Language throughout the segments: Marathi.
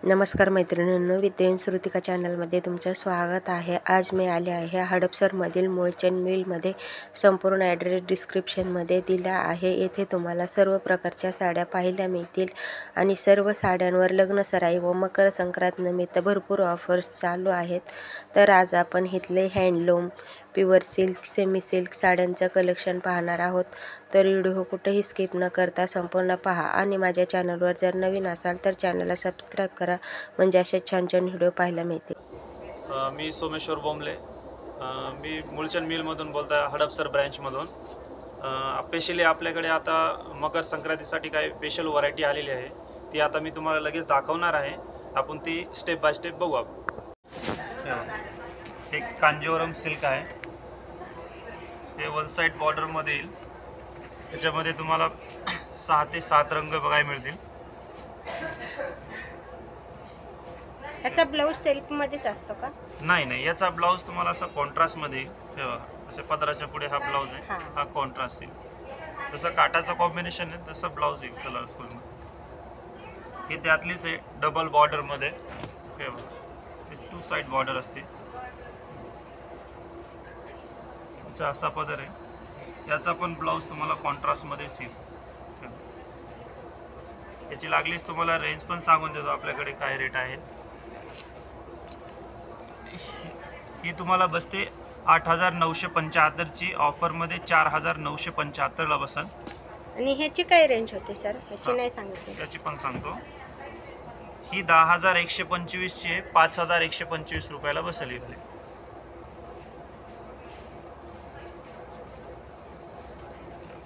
नमस्कार मैत्रिणींनो, विद्यान श्रुतिका चॅनलमध्ये तुमचं स्वागत आहे। आज मी आले आहे हडपसरमधील मूळचंद मिलमध्ये। संपूर्ण ॲड्रेस डिस्क्रिप्शनमध्ये दिला आहे। येथे तुम्हाला सर्व प्रकारच्या साड्या पाहायला मिळतील आणि सर्व साड्यांवर लग्न सराई व मकर संक्रांत निमित्त भरपूर ऑफर्स चालू आहेत। तर आज आपण इथले handloom, pure silk, semi silk साड्यांचं कलेक्शन पाहणार आहोत। तर व्हिडिओ कुठेही स्किप न करता संपूर्ण पहा आणि माझ्या चॅनलवर जर नवीन असाल तर चॅनलला सबस्क्राईब करा, म्हणजे असे छान छान व्हिडिओ पाहायला मिळतील। मी सोमेश्वर बोंबले, मी मूळचंद मिलमधून बोलत आहे, हडपसर ब्रँचमधून। स्पेशली आपल्याकडे आता मकर संक्रांतीसाठी काही स्पेशल व्हरायटी आलेली आहे, ती आता मी तुम्हाला लगेच दाखवणार आहे। आपण ती स्टेप बाय स्टेप बघू। एक कांजीवरम सिल्क आहे, हे वन साइड बॉर्डरमध्ये येईल। त्याच्यामध्ये तुम्हाला 6 ते 7 रंग बघायला मिळतील। याचा ब्लाऊज सिल्कमध्येच असतो का? नाही, याचा ब्लाऊज तुम्हाला असा कॉन्ट्रास्टमध्ये येईल। तेव्हा असे पदराच्या पुढे हा ब्लाऊज आहे, हा कॉन्ट्रास्ट येईल। जसं काटाचं कॉम्बिनेशन आहे तसं ब्लाऊज येईल कलरफुलमध्ये। हे त्यातलीच आहे, डबल बॉर्डरमध्ये। तेव्हा 2 साइड बॉर्डर असते। याचा असा पदर आहे, याचा पण ब्लाऊज तुम्हाला कॉन्ट्रास्टमध्येच येईल। याची लागलीच तुम्हाला रेंज पण सांगून देतो आपल्याकडे काय रेट आहे। ही तुम्हाला बसते 8,975 ची, ऑफरमध्ये 4,975 ला बसेल। आणि ह्याची काय रेंज होती सर? ह्याची नाही सांगितली। याची पण सांगतो, ही 10,125 ची आहे, 5,125 रुपयाला बसेल। इकडे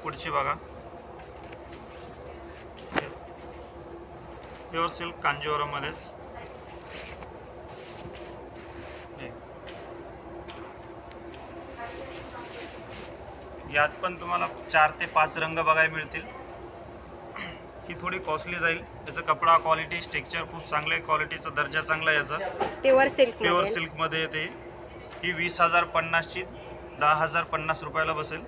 पुढची बघा, प्युअर सिल्क कांजीवरम मध्येच। यात पण तुम्हाला 4 ते 5 रंग बघायला मिळतील। ही थोडी कॉस्टली जाईल, याचा कपडा क्वालिटी, टेक्स्चर खूप चांगले, क्वालिटीचा दर्जा चांगला आहे याचा। प्युअर सिल्क मध्ये येते। ही 20,050 ची, 10,050 रुपयाला बसेल।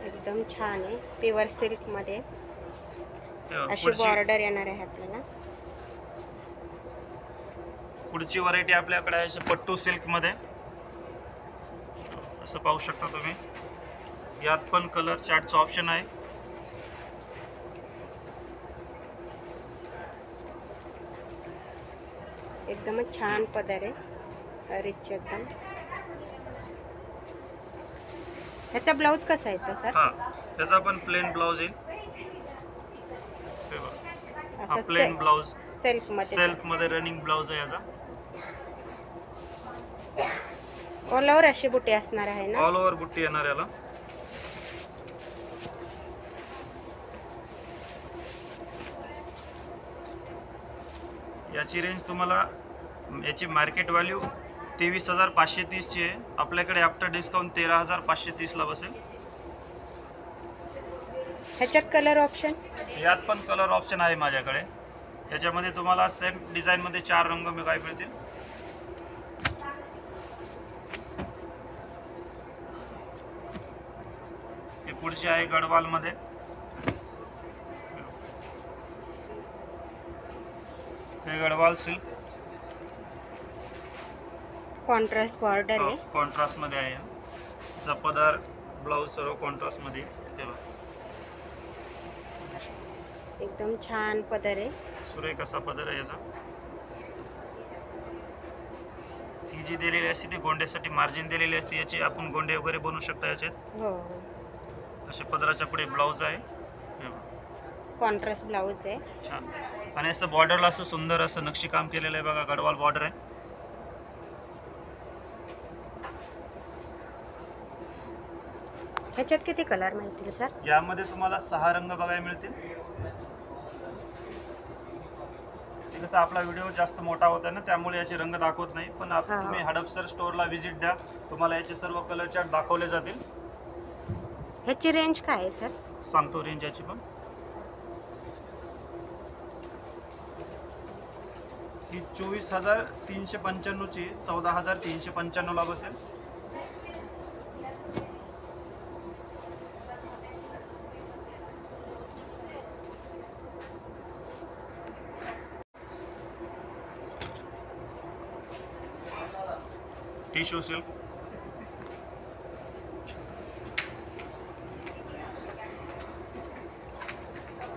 एकदम छान आहे, प्युअर सिल्क मध्ये अशी बॉर्डर येणार आहे आपल्याला। पुढची व्हरायटी आपल्याकडे आहे पट्टू सिल्क मध्ये, असं पाहू शकता तुम्ही। यात पण कलर चार्टचं ऑप्शन आहे। एकदमच छान पदर आहे, रिच एकदम। ह्याचा ब्लाऊज कसा येतो सर? त्याचा पण प्लेन ब्लाऊज येईल। हा प्लेन ब्लाऊज सेल्फ मध्ये रनिंग ब्लाऊज आहे याचा। ऑल ओव्हर अशी बुट्टी असणार आहे ना? ऑल ओव्हर बुट्टी येणार याला। याची रेंज तुम्हाला, याची मार्केट व्हॅल्यू 23,530 ची आहे, आपल्याकडे आफ्टर डिस्काउंट 13,530 ला बसेल। ह्याच्यात कलर ऑप्शन? यात पण कलर ऑप्शन आहे माझ्याकडे। याच्यामध्ये तुम्हाला सेम डिझाईन मध्ये 4 रंग बघायला मिळतील। हे पुढचे आहे गडवाल मध्ये। हे गडवाल सिल्क, कॉन्ट्रास्ट बॉर्डर आहे, कॉन्ट्रास्ट मध्ये आहे। याचा पदर, ब्लाऊज सर्व कॉन्ट्रास्ट मध्ये। एकदम छान पदर आहे, सुरेख असा पदर आहे याचा। ही जी दिलेली असते ती गोंड्यासाठी मार्जिन दिलेली असते, याची आपण गोंडे वगैरे बनवू शकता याच्यात। हो, असे पदराच्या पुढे ब्लाऊज आहे, कॉन्ट्रास्ट ब्लाऊज आहे, छान। आणि असं बॉर्डरला असं सुंदर असं नक्षीकाम केलेलं आहे बघा, गडवाल बॉर्डर आहे। ह्याच्यात किती कलर माहिती सर? यामध्ये तुम्हाला 6 रंग बघायला मिळतील। कसं आपला व्हिडिओ जास्त मोठा होता ना, त्यामुळे याचे रंग दाखवत नाही, पण तुम्ही हडपसर स्टोअरला व्हिजिट द्या, तुम्हाला याचे सर्व कलर चार्ट दाखवले जातील। ह्याची रेंज काय आहे सर? सांगतो रेंज याची पण। ही 24,395 ची, 14,395 ला बसेल। Tissue silk.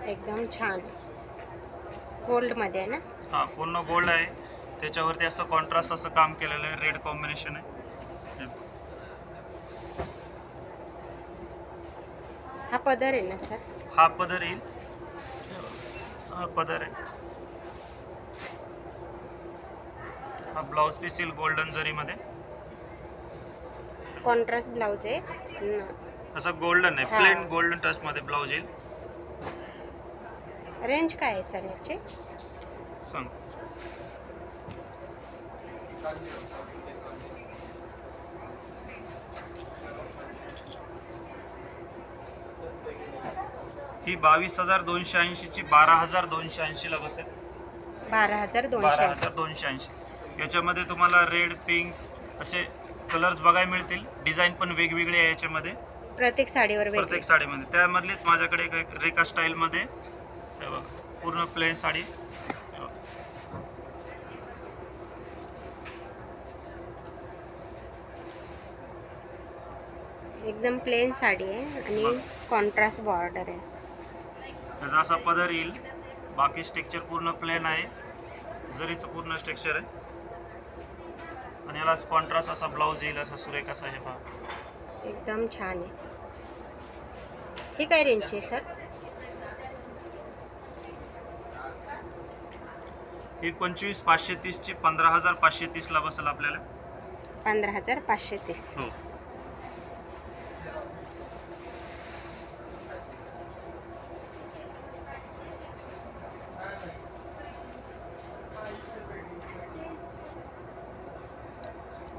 एकदम छान. गोल्ड मध्ये आहे ना? हा, पूर्ण गोल्ड आहे. त्याच्यावरती असं कॉन्ट्रास्ट असं काम केलेलं आहे. रेड कॉम्बिनेशन आहे. हा पदर आहे ना सर? हा पदर येईल. हा पदर आहे. हा ब्लाउज पीस येईल गोल्डन जरीमध्ये. कॉन्ट्रास्ट ब्लाउज आहे असं गोल्डन आहे. हा. प्लेन गोल्डन टच मध्ये ब्लाउज येईल. रेंज काय आहे सर याची? सांग. ही 22,280 ची 12,280 ला बसेल. 12,280. 12,280. याच्यामध्ये तुम्हाला रेड, पिंक असे कलर्स बघायला मिळतील. डिझाईन पण वेगवेगळे आहे याच्यामध्ये. प्रत्येक साडीवर वेगळी. प्रत्येक साडीमध्ये. त्यामधलीच माझ्याकडे एक रेखा स्टाईलमध्ये हे बघा, पूर्ण प्लेन साडी. एकदम प्लेन साडी आहे आणि कॉन्ट्रास्ट बॉर्डर आहे. त्याचा असा पदर येईल. बाकी स्ट्रक्चर पूर्ण प्लेन आहे. जरीचं पूर्ण स्ट्रक्चर आहे. आणि याला कॉन्ट्रास्ट असा ब्लाउज येईल. असा सुरेख असा हे पहा. एकदम छान आहे. ही काय रेंजची आहे सर? ही 25,530 ची 15,530 ला बसेल आपल्याला. 15,530. हो.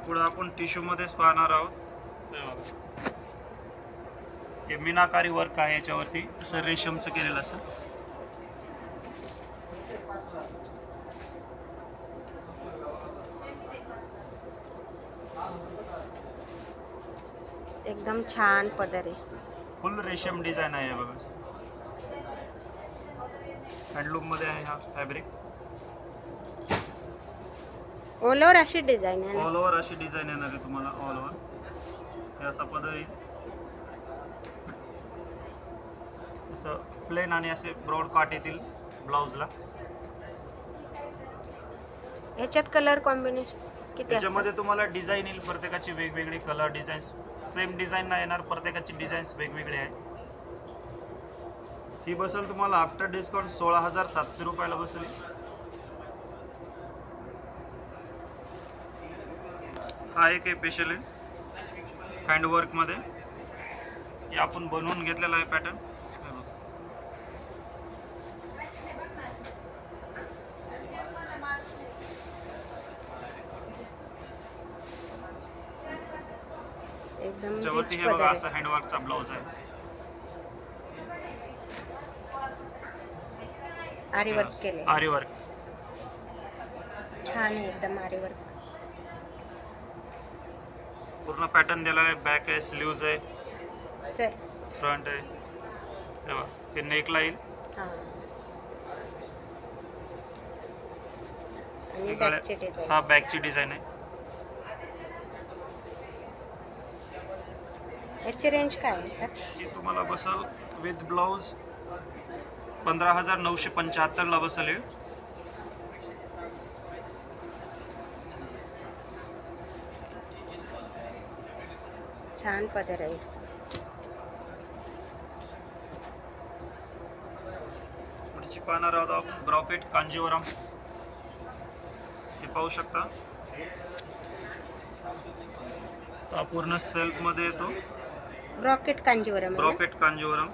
पुढे आपण टिश्यू मध्येच पाहणार आहोत. हे मीनाकारी वर्क आहे. याच्यावरती असं रेशमचं केलेलं असं. एकदम छान पदर आहे. फुल रेशम डिझाईन आहे बघा. हँडलूम मध्ये आहे हा फॅब्रिक. ऑल ओव्हर अशी डिझाईन आहे ऑल ना? ओव्हर अशी डिझाईन येणार आहे तुम्हाला. ऑल ओव्हर हे असा पदर येईल. असं प्लेन आणि असे ब्रॉड काट येतील ब्लाउजला. ह्याच्यात कलर कॉम्बिनेशन किती त्याच्यामध्ये तुम्हाला डिझाईन येईल. प्रत्येकाची वेगवेगळी कलर डिझाईन. सेम डिझाईन नाही येणार. प्रत्येकाची डिझाईन्स वेगवेगळे आहे. ही बसेल तुम्हाला आफ्टर डिस्काउंट 16,700 रुपयाला बसेल. हा एक स्पेशल आहे हँडवर्क मध्ये. हे आपण बनवून घेतलेला आहे पॅटर्न. एकदम त्याच्यावरती rich हे बघा पदर असा हँडवर्कचा ब्लाउज आहे. आरी वर्क केले. आरी वर्क. छान आहे एकदम आरी वर्क. पूर्ण पॅटर्न दिलेला आहे. बॅक आहे, स्लीव्ज आहे, सर फ्रंट आहे. हे बघा हे नेकला येईल. हां. आणि इकडे बॅकची डिझाईन. हा बॅकची डिझाईन आहे. याची रेंज काय आहे सर? ही तुम्हाला बसल विथ ब्लाउज 15,975 ला बसेल. हे छान पदर आहे. पुढची पाहणार आहोत आपण ब्रॉकेट कांजीवरम. हे पाहू शकता. हा पूर्ण सेल्फ मध्ये येतो. ब्रॉकेट कांजीवरम आहे ना? ब्रॉकेट कांजीवरम.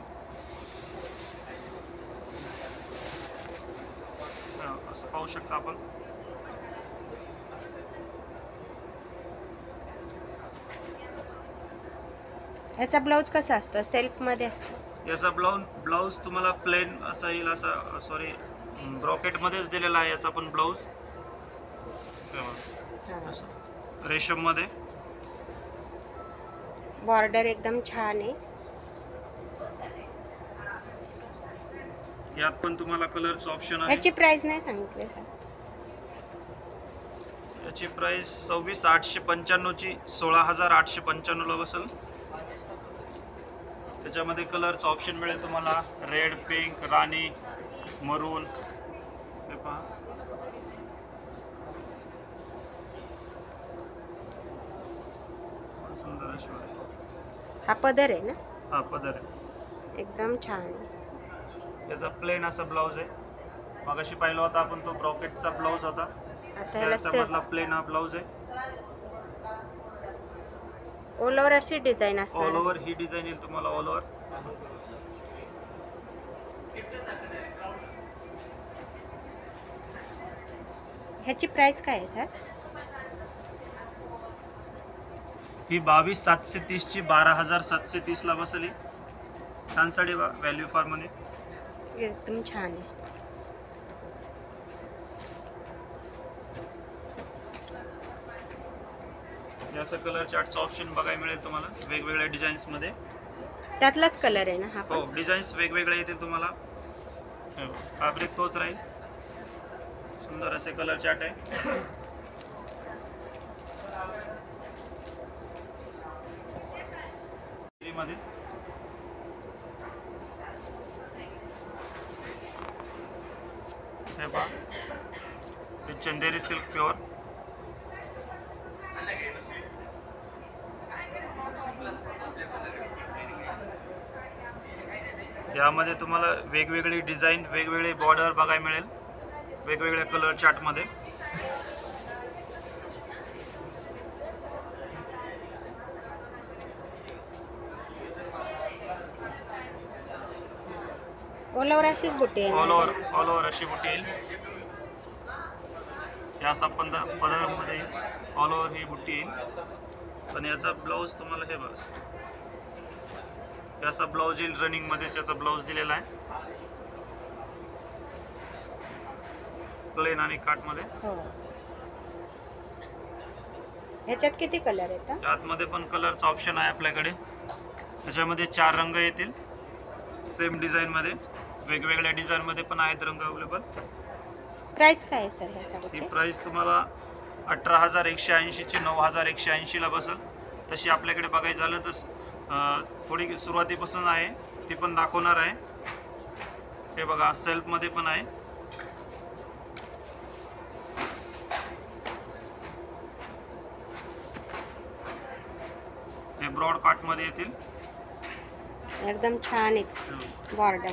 असं पाहू शकता आपण. ह्याचा ब्लाऊज कसा असतो? सेल्फ मध्ये असतो? याचा ब्लाऊज तुम्हाला प्लेन असा येईल. असा सॉरी ब्रॉकेट मध्येच दिलेला आहे याचा पण ब्लाऊज. असं रेशम मध्ये. बॉर्डर एकदम छान आहे. यात पण तुम्हाला कलरचं ऑप्शन आहे. ह्याची प्राइस नाही सांगितली सर. याची प्राइस 26,895ची 16,895ला बसेल. त्याच्यामध्ये कलरचं ऑप्शन मिळेल तुम्हाला रेड, पिंक, राणी, मरून. हे पहा, सुंदर अशी आहे. हा पदर आहे ना? हा पदर आहे. एकदम छान आहे. त्याचा प्लेन असा ब्लाऊज आहे. मगाशी पाहिला होता आपण तो ब्रॉकेटचा ब्लाऊज होता. आता याला त्याच्यामधला प्लेन हा ब्लाऊज आहे. ऑल ओव्हर अशी डिझाईन ऑल असणार. ओव्हर ही डिझाईन येईल तुम्हाला ऑल ओव्हर. ह्याची प्राइस काय आहे सर? ही 22,730ची 12,730ला बसली. छान साडी बा, व्हॅल्यू फॉर मनी. एकदम छान आहे. असं कलर चार्टचं ऑप्शन बघायला मिळेल तुम्हाला वेगवेगळ्या डिझाईन्स मध्ये. त्यातलाच कलर आहे ना हा? हो, डिझाईन्स वेगवेगळे येतील तुम्हाला. फॅब्रिक तोच राहील. सुंदर असे कलर चार्ट आहे. मध्ये हे पहा, हे चंदेरी सिल्क प्युअर. यामध्ये तुम्हाला वेगवेगळी डिझाईन, वेगवेगळे बॉर्डर बघायला मिळेल वेगवेगळ्या कलर चार्ट मध्ये. ऑल ओव्हर अशीच बुट्टी आहे. ऑल ओव्हर अशी बुट्टी येईल. या असा पदरमध्ये ऑल ओव्हर ही बुट्टी येईल. आणि याचा ब्लाऊज तुम्हाला हे बस याचा ब्लाऊज येईल रनिंग मध्ये. याचा ब्लाऊज दिलेला आहे प्लेन आणि काट मध्ये. हो. ह्याच्यात किती कलर येतात? आतमध्ये पण कलरचा ऑप्शन आहे आपल्याकडे. त्याच्यामध्ये 4 रंग येतील सेम डिझाईन मध्ये. वेगवेगळ्या डिझाईन मध्ये पण आहेत रंग अवेलेबल. प्राइस काय आहे सर ह्या ही साडीची? प्राइस तुम्हाला 18,180ची 9,180ला बसेल. तशी आपल्याकडे बघायचं झालं तर थोडी सुरुवातीपासून आहे ती पण दाखवणार आहे. हे बघा, सेल्फ मध्ये पण आहे. हे ब्रॉड काट मध्ये येतील. एकदम छान आहे बॉर्डर.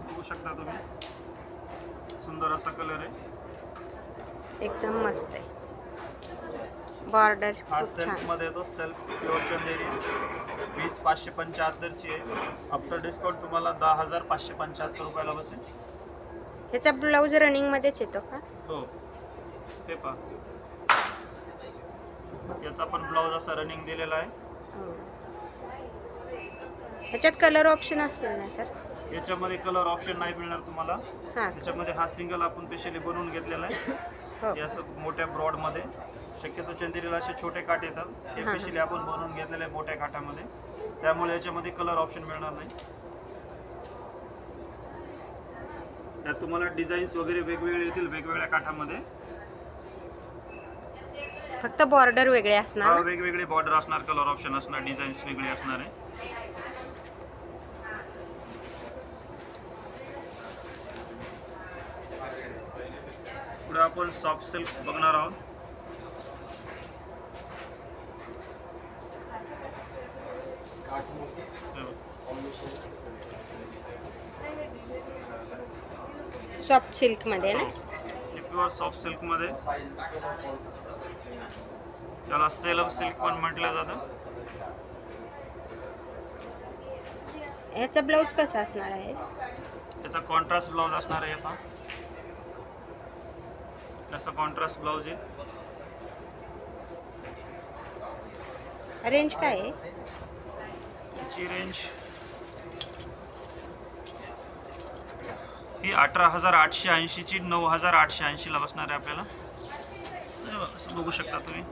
बघू शकता तुम्ही, सुंदर असा कलर आहे. एकदम मस्त आहे. बॉर्डर हा खूप सेल्फ छान. मध्ये येतो. सेल्फ प्युअर चंदेरी 20,575ची आहे. आफ्टर डिस्काउंट तुम्हाला 10,575 रुपयाला बसेल. ह्याचा ब्लाऊज रनिंग मध्येच येतो का? हो, हे पहा, याचा पण ब्लाऊज असा रनिंग दिलेला आहे. हो. ह्याच्यात कलर ऑप्शन असतील ना सर? याच्यामध्ये कलर ऑप्शन नाही मिळणार तुम्हाला. हां. याच्यामध्ये हा सिंगल आपण स्पेशली बनवून घेतलेला आहे. हो. हे असं मोठ्या ब्रॉड मध्ये. शक्यतो चंदेरीला असे छोटे काठ येतात. हे हां. स्पेशली आपण बनवून घेतलेले आहे मोठ्या काठामध्ये. त्यामुळे याच्यामध्ये कलर ऑप्शन मिळणार नाही. त्यात तुम्हाला डिझाईन्स वगैरे वेगवेगळे येतील वेगवेगळ्या काठामध्ये. फक्त बॉर्डर वेगळे असणार ना? वेगवेगळे बॉर्डर असणार, कलर ऑप्शन असणार, डिझाईन्स वेगळे असणार आहे. पुढे आपण सॉफ्ट सिल्क बघणार आहोत. सॉफ्ट सिल्क मध्ये ना? प्युअर सॉफ्ट सिल्क मध्ये. त्याला सेलम सिल्क पण म्हटलं जातं. ह्याचा ब्लाऊज कसा असणार आहे? याचा कॉन्ट्रास्ट ब्लाऊज असणार आहे. आता याचा कॉन्ट्रास्ट ब्लाऊज आहे. रेंज काय आहे? याची रेंज ही 18,880ची 9,880ला बसणार आहे आपल्याला. असं बघू शकता तुम्ही.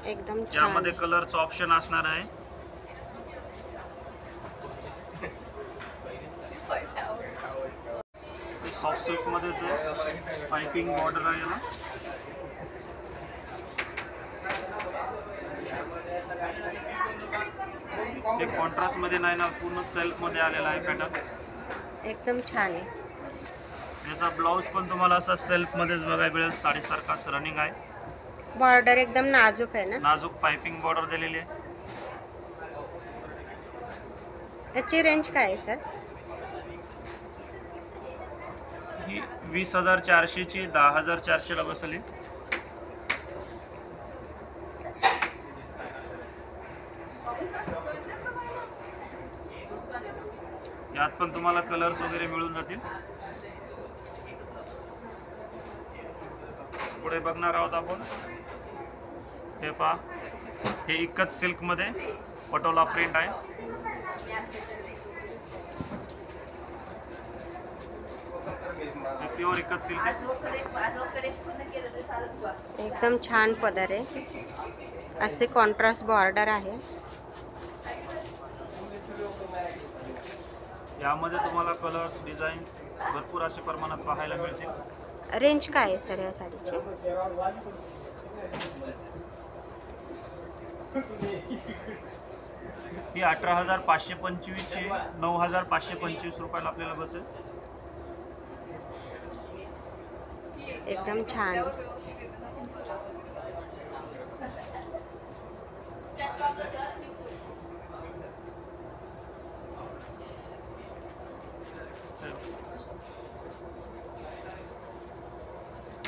एकदम छान. यामध्ये कलरचं ऑप्शन असणार आहे. सॉफ्ट सिल्क मध्येच आहे, पाइपिंग बॉर्डर आहे याला. ते कॉन्ट्रास्ट मध्ये नाही ना, पूर्ण सेल्फ मध्ये आलेला आहे पॅटर्न. एकदम छान आहे. याचा ब्लाऊज पण तुम्हाला असा सेल्फ मध्येच बघायला मिळेल, साडीसारखाच रनिंग आहे. बॉर्डर एकदम नाजूक आहे ना. नाजूक पाइपिंग बॉर्डर दिलेली आहे. याची रेंज काय आहे सर? ही 20,400 ची 10,400 ला बसली. यात पण तुम्हाला कलर्स वगैरे मिळून जातील. पुढे बघणार आहोत आपण. हे पहा, हे इकत सिल्क मध्ये पटोला प्रिंट आहे. प्युअर इकत सिल्क. एकदम छान पदर आहे. असे कॉन्ट्रास्ट बॉर्डर आहे. यामध्ये तुम्हाला कलर्स, डिझाईन्स भरपूर अशा प्रमाणात पाहायला मिळतील. रेंज काय आहे सर या साडीची? ही 18,525 ची 9,525 रुपयाला आपल्याला बसेल. एकदम छान.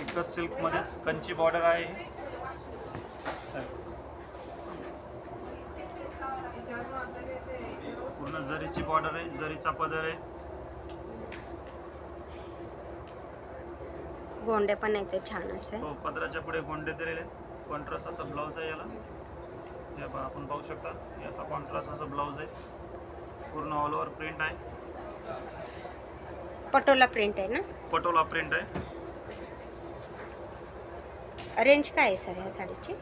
इकत सिल्क मध्येच कंची बॉर्डर आहे. पूर्ण जरीची बॉर्डर आहे, जरीचा पदर आहे. गोंडे पण येते छान असे. हो, पदराच्या पुढे गोंडे दिलेले. कॉन्ट्रास्ट असा ब्लाऊज आहे याला. हे पहा, आपण पाहू शकता. हे असा कॉन्ट्रास्ट असा ब्लाऊज आहे. पूर्ण ऑल ओव्हर प्रिंट आहे. पटोला प्रिंट आहे ना. पटोला प्रिंट आहे. रेंज काय आहे सर या साडीची?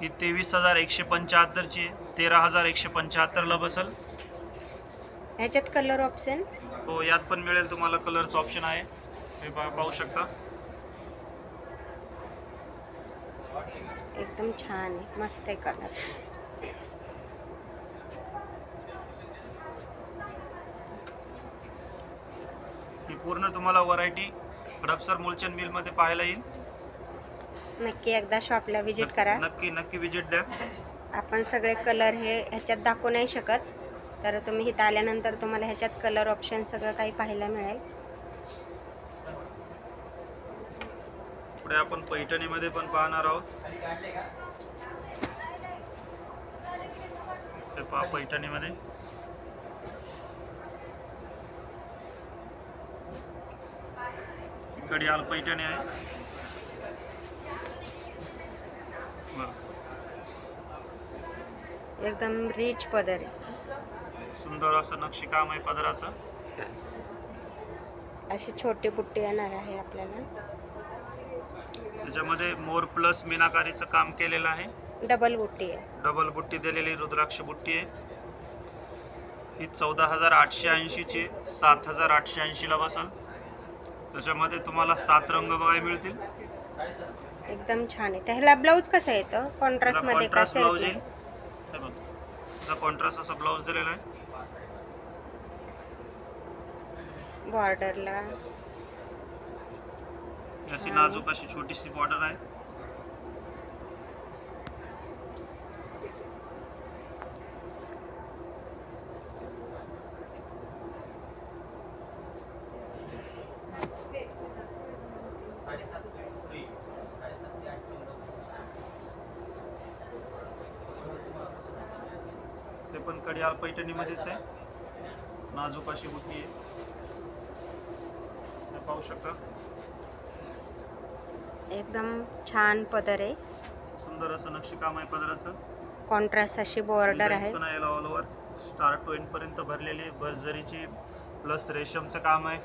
ही 23,175 ची 13,175 ला बसल. ह्याच्यात कलर ऑप्शन? हो, यात पण मिळेल तुम्हाला कलरचं ऑप्शन आहे. हे पाहू शकता. एकदम छान आहे, मस्त आहे कलर. ही पूर्ण तुम्हाला व्हरायटी हडपसर मूलचंद मिल मध्ये पाहायला येईल. नक्की एकदा शॉपला विजिट करा. नक्की विजिट द्या. आपण सगळे कलर हे ह्याच्यात दाखवू नाही शकत, तर तुम्ही इथं आल्यानंतर तुम्हाला ह्याच्यात कलर ऑप्शन सगळं काही पाहायला मिळेल. पुढे आपण पैठणी मध्ये पण पाहणार आहोत. हे पहा, पैठणी मध्ये कडियाल पैठणी आहे. एकदम रिच पदर आहे. सुंदर असं नक्षीकाम आहे पदराचं. अशी छोटी बुट्टी येणार आहे आपल्याला. त्याच्यामध्ये मोर प्लस मीनाकारीचं काम केलेलं आहे. डबल बुट्टी आहे. डबल बुट्टी दिलेली रुद्राक्ष बुट्टी आहे. ही 14,880 ची 7,880 ला बसल. त्याच्यामध्ये तुम्हाला 7 रंग बघायला मिळतील. एकदम छान आहे. त्याला ब्लाऊज कसा येतो? कॉन्ट्रास्ट मध्ये का ब्लाऊज सेल्फ? येईल. हे बघ, त्याचा कॉन्ट्रास्ट असा ब्लाऊज दिलेला आहे. बॉर्डरला अशी नाजूक अशी छोटीशी बॉर्डर आहे. ते पण कडियाल पैठणी मध्येच आहे. नाजूक अशी बुट्टी आहे. पाहू शकता. एकदम छान पदर आहे. सुंदर असं नक्षीकाम आहे पदराचं. कॉन्ट्रास्ट अशी बॉर्डर आहे. All over start to end पर्यंत भरलेली बस जरीची प्लस रेशमचं काम आहे.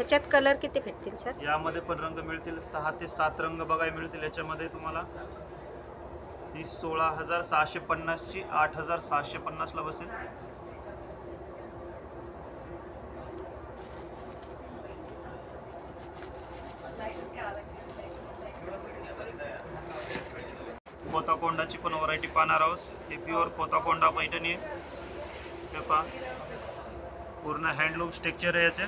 ह्याच्यात कलर किती भेटतील सर? यामध्ये पण रंग मिळतील, 6 ते 7 रंग बघायला मिळतील याच्यामध्ये तुम्हाला. ही 16,650 ची 8,650 ला बसेल. पोताकोंडाची पण व्हरायटी पाहणार आहोत. हे प्युअर पोताकोंडा पैठणी आहे. हे पहा, पूर्ण हँडलूम स्ट्रक्चर आहे याचे.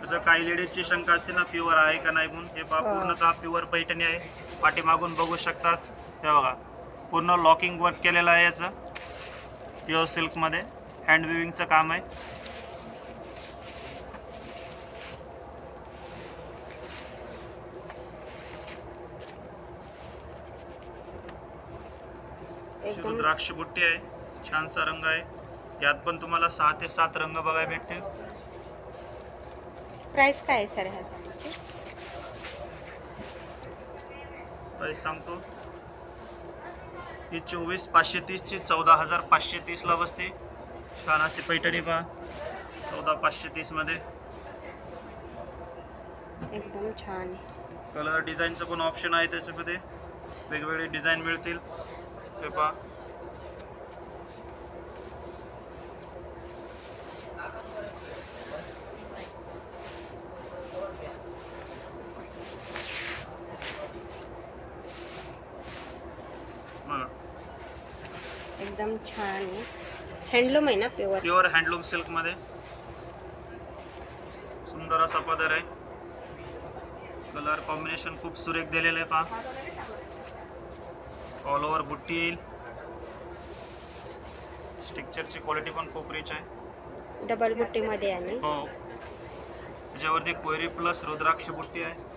जसं काही लेडीजची शंका असते ना प्युअर आहे का नाही म्हणून, हे पहा पूर्णतः प्युअर पैठणी आहे. पाठीमागून बघू शकतात, हे बघा पूर्ण लॉकिंग वर्क केलेलं आहे याचं. प्युअर सिल्कमध्ये हँड विविंगचं काम आहे. रुद्राक्ष बुट्टी आहे, छानसा रंग आहे. यात पण तुम्हाला 6 ते 7 रंग बघायला भेटतील. प्राइस काय आहे सर ह्या साडीची? प्राइस सांगतो, ही 24,530 ची 14,530 ला बसते. छान अशी पैठणी पहा, 14,530 मध्ये. एकदम छान. कलर डिझाईनचं पण ऑप्शन आहे त्याच्यामध्ये, वेगवेगळे डिझाईन मिळतील. हे पहा, एकदम छान आहे. हँडलूम आहे ना, प्युअर हँडलूम सिल्क मध्ये सुंदर असा पदर आहे. कलर कॉम्बिनेशन खूप सुरेख दिलेलं आहे पहा. ऑल ओव्हर बुट्टी येईल. स्ट्रक्चरची क्वालिटी पण खूप रिच आहे. डबल बुट्टी मध्ये आणि हो, त्याच्यावरती कोयरी प्लस रुद्राक्ष बुट्टी आहे.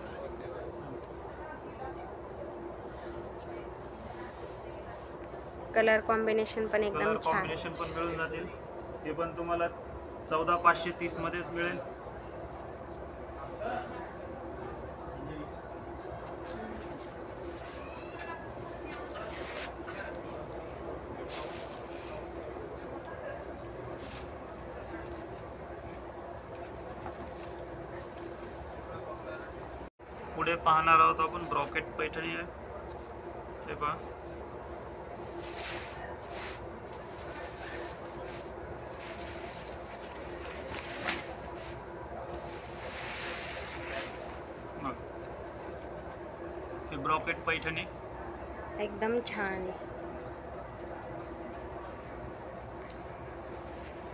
कलर कॉम्बिनेशन पण एकदम कलर छान. कॉम्बिनेशन पण मिळून जातील. हे पण तुम्हाला 14,530 मध्येच मिळेल. पुढे पाहणार आहोत आपण ब्रॉकेट पैठणी आहे. हे पहा, हे ब्रॉकेट पैठणी एकदम छान आहे.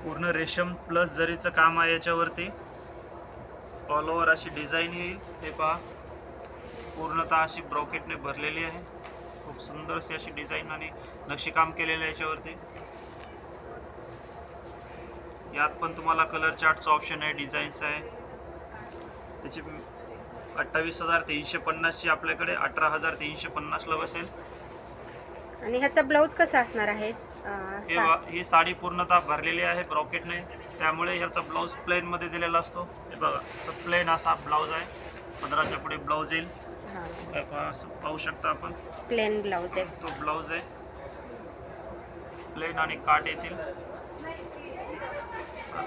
पूर्ण रेशम प्लस जरीचं काम आहे याच्यावरती. ऑल ओव्हर अशी डिझाईन येईल. हे पहा, पूर्णतः अशी ब्रॉकेटने भरलेली आहे. खूप सुंदरशी अशी डिझाईन आणि नक्षीकाम केलेलं आहे याच्यावरती. यात पण तुम्हाला कलर चार्टचं ऑप्शन आहे, डिझाईन्स आहे. त्याची 28,350 ची आपल्याकडे 18,350 ला बसेल. आणि ह्याचा ब्लाऊज कसा असणार आहे? ही साडी पूर्णतः भरलेली आहे ब्रॉकेटने, त्यामुळे ह्याचा ब्लाऊज प्लेन मध्ये दिलेला असतो. हे बघा, प्लेन असा ब्लाऊज आहे. पदराच्या पुढे ब्लाऊज येईल. पाहू शकता आपण, प्लेन ब्लाऊज आहे. तो ब्लाऊज आहे. प्लेन आणि काट येतील.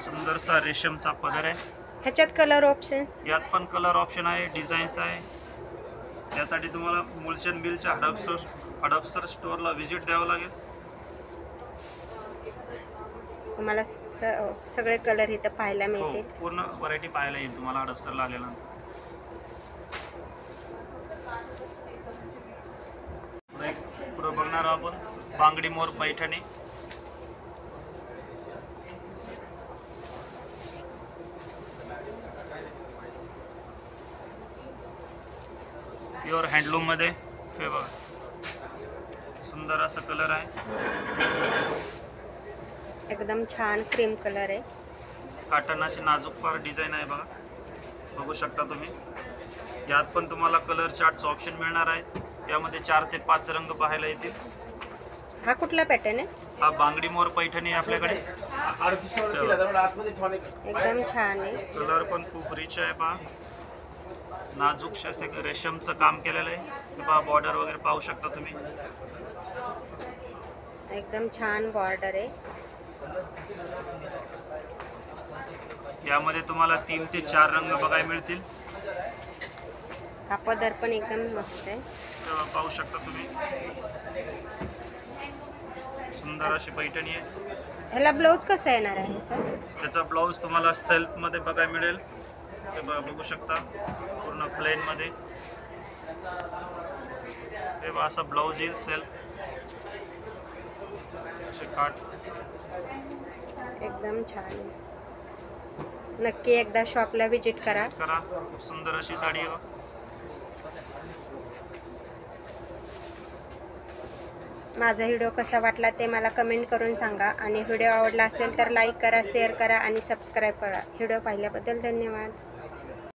सुंदरसा रेशमचा पदर आहे. ह्याच्यात कलर ऑप्शन्स? यात पण कलर ऑप्शन आहे, डिझाईन्स आहे. त्यासाठी तुम्हाला मुलचंद मिलच्या हडपसर स्टोअरला व्हिजिट द्यावं लागेल. तुम्हाला सगळे कलर इथं पाहायला मिळतील. पूर्ण व्हरायटी पाहायला येईल तुम्हाला हडपसरला आल्यानंतर. पुढे बघणार आपण बांगडी मोर पैठणी. प्युअर हँडलूम मध्ये. हे बघा, सुंदर असा कलर आहे. एकदम छान क्रीम कलर आहे. काटन अशी नाजूक फार डिझाईन आहे बघा, बघू शकता तुम्ही. यात पण तुम्हाला कलर चार्टचं ऑप्शन मिळणार आहे. यामध्ये 4 ते 5 रंग पाहायला येतील. हा कुठला पॅटर्न आहे? हा बांगडी मोर पैठणी आहे आपल्याकडे. एकदम छान आहे. कलर पण खूप रिच आहे पहा. नाजूक असे रेशमचं काम केलेलं आहे. पहा, बॉर्डर वगैरे पाहू शकता तुम्ही. एकदम छान बॉर्डर आहे. यामध्ये तुम्हाला 3 ते 4 रंग बघायला मिळतील. हा पदर पण एकदम मस्त आहे. तेव्हा पाहू शकता तुम्ही, सुंदर अशी पैठणी आहे. ह्याला ब्लाऊज कसा येणार आहे सर? त्याचा ब्लाऊज तुम्हाला सेल्फमध्ये बघायला मिळेल. ते बघू शकता पूर्ण प्लेनमध्ये. तेव्हा असा ब्लाऊज येईल सेल्फ. काठ एकदम छान आहे. नक्की एकदा शॉपला व्हिजिट करा. खूप सुंदर अशी साडी आहे. माझा व्हिडिओ कसा वाटला ते मला कमेंट करून सांगा आणि व्हिडिओ आवडला असेल तर लाईक करा, शेअर करा आणि सबस्क्राईब करा. व्हिडिओ पाहिल्याबद्दल धन्यवाद.